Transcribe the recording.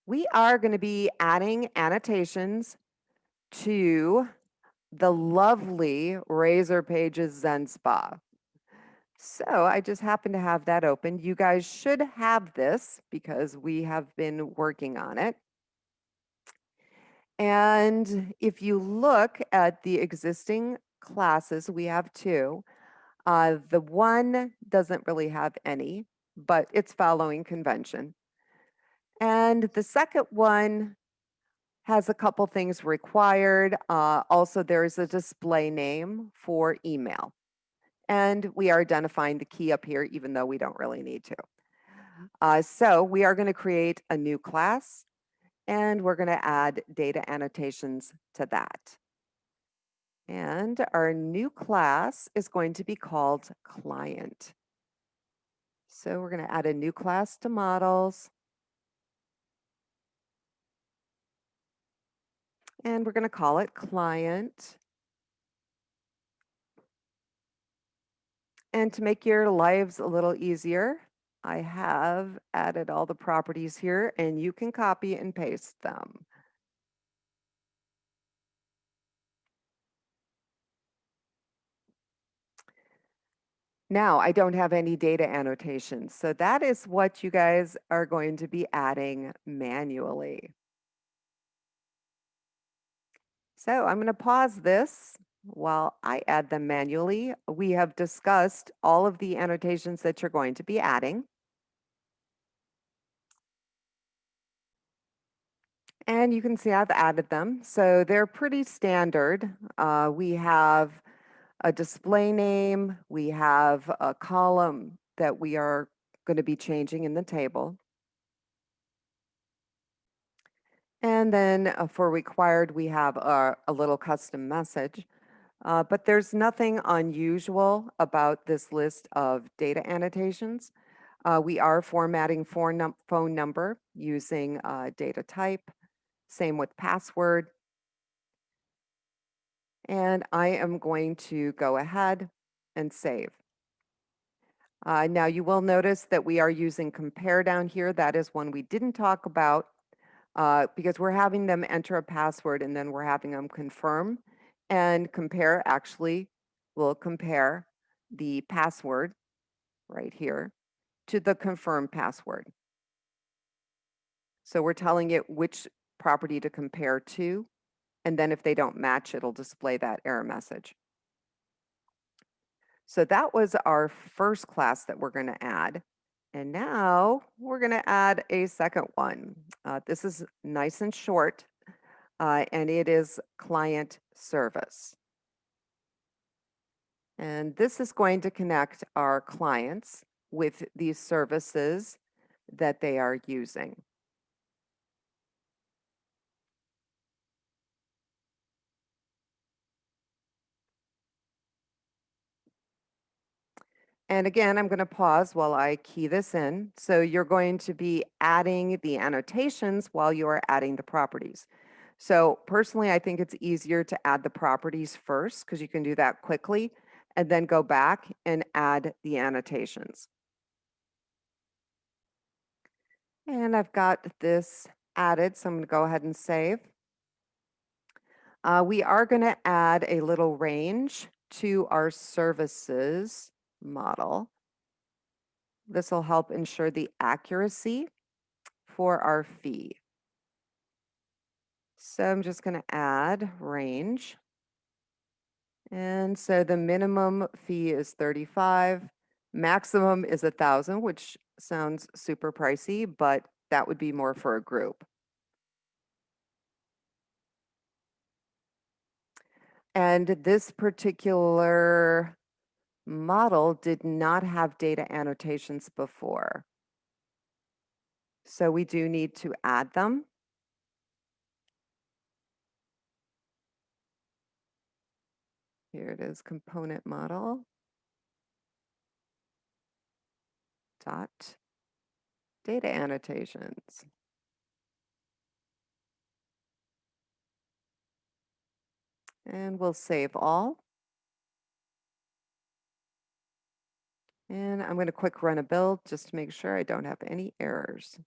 We are going to be adding annotations to the lovely Razor Pages Zen Spa. So I just happen to have that open. You guys should have this because we have been working on it. And if you look at the existing classes, we have two. The one doesn't really have any, but it's following convention. And the second one has a couple things required. Also, there is a display name for email. And we are identifying the key up here, even though we don't really need to. So we are going to create a new class, and we're going to add data annotations to that. And our new class is going to be called Client. So we're going to add a new class to models. And we're going to call it Client. And to make your lives a little easier, I have added all the properties here, and you can copy and paste them. Now, I don't have any data annotations, so that is what you guys are going to be adding manually. So I'm going to pause this while I add them manually. We have discussed all of the annotations that you're going to be adding. And you can see I've added them. So they're pretty standard. We have a display name, we have a column that we are going to be changing in the table. And then for required, we have a little custom message. But there's nothing unusual about this list of data annotations. We are formatting phone number using data type, same with password. And I am going to go ahead and save. Now you will notice that we are using compare down here. That is one we didn't talk about because we're having them enter a password and then we're having them confirm. And compare actually will compare the password right here to the confirmed password. So we're telling it which property to compare to, and then if they don't match, it'll display that error message. So that was our first class that we're going to add. And now we're going to add a second one. This is nice and short, and it is client service. And this is going to connect our clients with these services that they are using. And again, I'm going to pause while I key this in. So you're going to be adding the annotations while you are adding the properties. So personally, I think it's easier to add the properties first because you can do that quickly and then go back and add the annotations. And I've got this added, so I'm going to go ahead and save. We are going to add a little range to our services model. This will help ensure the accuracy for our fee. So I'm just going to add range. And so the minimum fee is 35, maximum is 1,000, which sounds super pricey, but that would be more for a group. And this particular model did not have data annotations before. So we do need to add them. Here it is, component model. Dot data annotations. And we'll save all. And I'm going to quick run a build just to make sure I don't have any errors.